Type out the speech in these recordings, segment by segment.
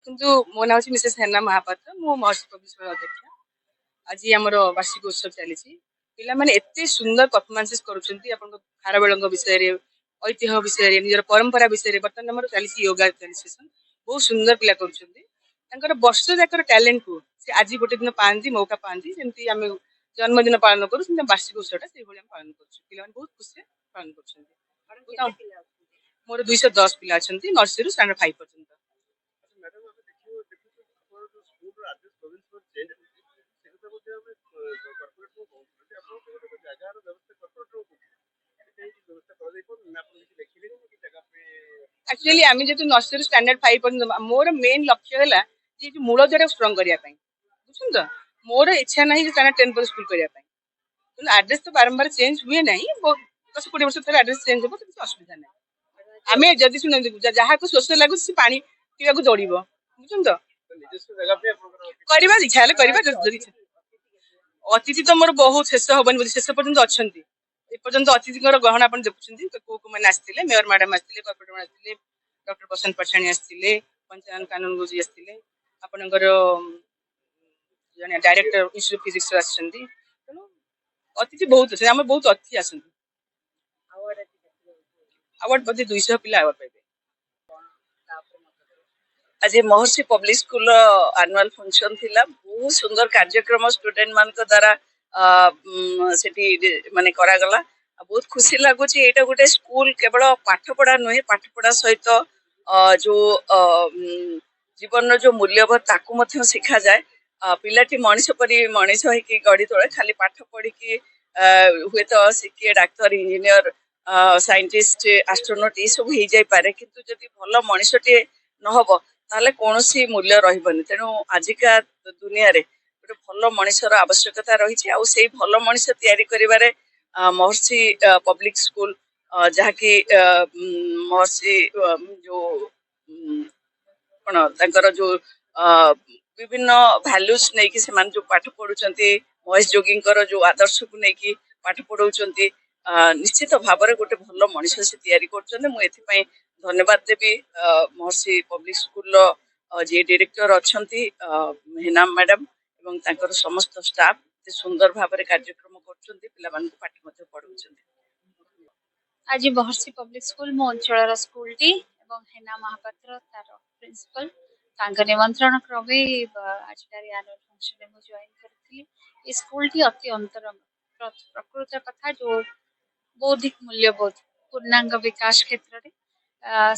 କିନ୍ତୁ ମୋ ନାଁ ହେଉଛି ମିସେସ୍ ହେନା ମହାପାତ୍ର। ମୁଁ ମହର୍ଷି ପବ୍ଲିକ୍ ସ୍କୁଲର ଅଧ୍ୟକ୍ଷା। ଆଜି ଆମର ବାର୍ଷିକ ଉତ୍ସବ ଚାଲିଛି। ପିଲାମାନେ ଏତେ ସୁନ୍ଦର ପରଫର୍ମାନ୍ସେସ୍ କରୁଛନ୍ତି ଆପଣଙ୍କ ଖାରବେଳଙ୍କ ବିଷୟରେ, ଐତିହ୍ୟ ବିଷୟରେ, ନିଜର ପରମ୍ପରା ବିଷୟରେ। ବର୍ତ୍ତମାନ ଆମର ଚାଲିଛି ୟୋଗା ସେସନ୍। ବହୁତ ସୁନ୍ଦର ପିଲା କରୁଛନ୍ତି। ତାଙ୍କର ବର୍ଷ ଯାକର ଟ୍ୟାଲେଣ୍ଟକୁ ସେ ଆଜି ଗୋଟେ ଦିନ ପାଆନ୍ତି, ମୌକା ପାଆନ୍ତି। ଯେମିତି ଆମେ ଜନ୍ମଦିନ ପାଳନ କରୁ ସେମିତି ବାର୍ଷିକ ଉତ୍ସବଟା ସେଇଭଳି ଆମେ ପାଳନ କରୁଛୁ। ପିଲାମାନେ ବହୁତ ଖୁସିରେ ପାଳନ କରୁଛନ୍ତି। ମୋର 210 ପିଲା ଅଛନ୍ତି, ନର୍ସରୀରୁ ଷ୍ଟାଣ୍ଡାର୍ଡ 5 ପର୍ଯ୍ୟନ୍ତ। ଆକ୍ଚୁଆଲି ଆମେ ଯେହେତୁ ନର୍ସରୀ ଷ୍ଟାଣ୍ଡାର୍ଡ 5 ପର୍ଯ୍ୟନ୍ତ, ମୋର ମେନ୍ ଲକ୍ଷ୍ୟ ହେଲା ଯେ ମୂଳ ଦ୍ୱାରା ଷ୍ଟ୍ରଙ୍ଗ କରିବା ପାଇଁ। ବୁଝୁଛନ୍ତି ତ? ମୋର ଇଚ୍ଛା ନାହିଁ ଯେ ଷ୍ଟାଣ୍ଡାର୍ଡ 10 ପର୍ଯ୍ୟନ୍ତ ସ୍କୁଲ କରିବା ପାଇଁ। କିନ୍ତୁ ଆଡ୍ରେସ୍ ତ ବାରମ୍ବାର ଚେଞ୍ଜ ହୁଏ ନାହିଁ। 10-20 ବର୍ଷ ଥରେ ଆଡ୍ରେସ୍ ଚେଞ୍ଜ ହେବ, କିଛି ଅସୁବିଧା ନାହିଁ। ଆମେ ଯଦି ଶୁଣନ୍ତୁ ଯାହାକୁ ଶୋଷ ଲାଗୁଛି ସେ ପାଣି ପିଇବାକୁ ଦୌଡ଼ିବ। ବୁଝୁଛନ୍ତି ତ? କରିବା, ଇଚ୍ଛା ହେଲେ କରିବା। ଅତିଥି ତ ମୋର ବହୁତ ଶେଷ ହବନି ବୋଲି ଶେଷ ପର୍ଯ୍ୟନ୍ତ ଅଛନ୍ତି। ଏପର୍ଯ୍ୟନ୍ତ ଅତିଥିଙ୍କର ଗହଣା ଆପଣ ଦେଖୁଛନ୍ତି କୋଉ କୋଉମାନେ ଆସିଥିଲେ। ମେୟର ମ୍ୟାଡାମ ଆସିଥିଲେ, କର୍ପୋରେଟର ଆସିଥିଲେ, ଡକ୍ଟର ବସନ୍ତ ପଟ୍ଟଶାଣୀ ଆସିଥିଲେ, ପଞ୍ଚାନନ କାନୁନ ଗୁରୁଜୀ ଆସିଥିଲେ, ଆପଣଙ୍କର ଜଣେ ଡାଇରେକ୍ଟର ଇନଷ୍ଟିଚ୍ୟୁଟ ଫିଜିକ୍ସ ଆସିଛନ୍ତି। ତେଣୁ ଅତିଥି ବହୁତ ଅଛନ୍ତି, ଆମର ବହୁତ ଅତିଥି ଆସନ୍ତି। ଆୱାର୍ଡ ବୋଧେ 200 ପିଲା ଆୱାର୍ଡ ପାଇବେ। आज महर्षि पब्लिक स्कूल आनुआल फंक्शन थिला बहुत सुंदर कार्यक्रम स्टूडेंट मान द्वारा सेठी माने करा गला बहुत खुशी लगुच एटा गोटे स्कूल केवल पाठ पढ़ा नुहे पाठ पढ़ा सहित जो जीवन जो मूल्यबोध ताकू मध्य शिखा जाए पिलाटी मनीष परी मनीष होइकी गढ़ी तोले खाली पाठ पढ़ी की हुए तो सीखे डाक्तर इंजीनियर साइंटिस्ट एस्ट्रोनॉट ये सब हो जाई पारे किंतु जदि भल मनीषटे नहब ताले कौनसी मूल्य रहिबनी तेणु आजिका दुनिया रे गोटे भल मनीषर आवश्यकता रही से भल मनीष तैयारी करिवारे महर्षि पब्लिक स्कूल जहाँकि महर्षि जो कौन तांकर जो विभिन्न भैल्यूज नहीं कि से जो पाठ पढ़ुचंती महेश जोगींकर जो आदर्श को लेकिन पाठ पढ़ाउचंती निश्चित भाव में गोटे भल मनीष से तैयारी कर मुझे धन्यवाद देवी महर्षि पब्लिक स्कूल जी डायरेक्टर अच्छा हेना मैडम एवं तांकर समस्त स्टाफ सुंदर भाव में कार्यक्रम कर पाठ पढ़ाउछंती। आज महर्षि पब्लिक स्कूल मो अंचल स्कूल टी एवं हेना महापात्र तार प्रिंसिपल तांका निमंत्रण क्रमे आज एनुअल फंक्शन में जॉइन करथिली। ए स्कूल टी अति अंतरंग प्रकृत कथा जो बौद्धिक मूल्यबोध पूर्णांग विकास क्षेत्र में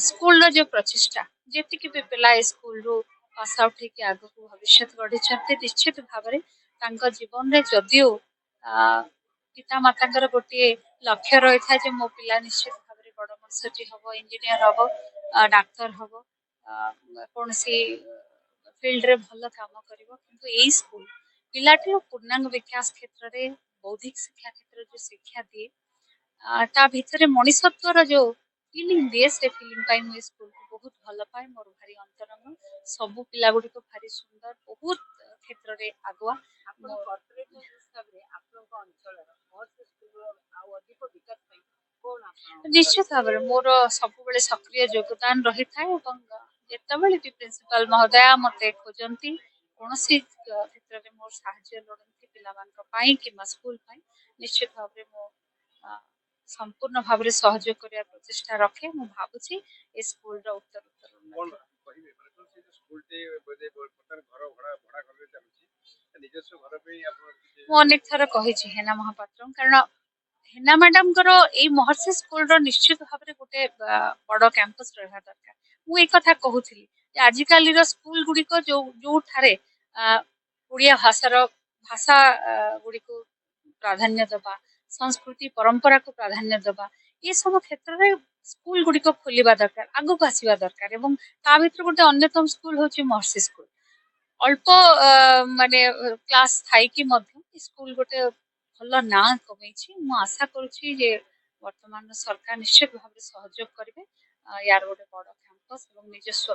स्कूल जो प्रचेषा जी भी पिला स्कूल रू पास आउट होकर आग को भविष्य गढ़ी निश्चित भाव में जीवन में जदियो पिता माता गोटे लक्ष्य रही था जो मो पिला निश्चित भाव में बड़ मनुष्यटी हम इंजीनियर हम डाक्तर हम कौन सी फील्ड रे भल काम कर स्कूल पिलाटी पूर्णांग विकास क्षेत्र में बौद्धिक शिक्षा क्षेत्र जो शिक्षा दिए ता भितर मनीषत्वर जो फिलिंग दिए से फिलिंग पाई मु स्कूल को बहुत भल पाए मोर भारी अंतरंग सबु पिला गुडी को भारी सुंदर बहुत क्षेत्र रे आगुआ निश्चित भाव में मोर सब सक्रिय योगदान रही था जितेबाला भी प्रिंसिपल महोदया मत खोजती कौन क्षेत्र में मोर साहाय्य लोड़ती पाई कि स्कूल निश्चित भाव में मो संपूर्ण भाव में सहयोग करने प्रचेषा रखे मु भावुची ए स्कूल रो उत्तर मु अनेक थर कही हेना महापात्र कारण हेना मैडम ए महर्षि स्कूल रो निश्चित भाव में गोटे बड़ कैंपस रहा दरकार मु एक कथा कहूली आजिकल स्कूल गुड़िक जो जो ठारे ओडिया भाषा गुड़ी को प्राधान्य दबा संस्कृति परंपरा को प्राधान्य दबा ये सब क्षेत्र में स्कूल गुड़िक खोलिबा दरकार आगो को आसीबा दरकार एवं ता भितर गोटे अन्यतम स्कूल होची महर्षि स्कूल अल्प माने क्लास थाई कि मध्य स्कूल गोटे भल ना कमेछि मु आशा करूछि जे वर्तमान सरकार निश्चित भाव में सहयोग करिवे यार गोटे बड़ कैंपस एवं निजस्व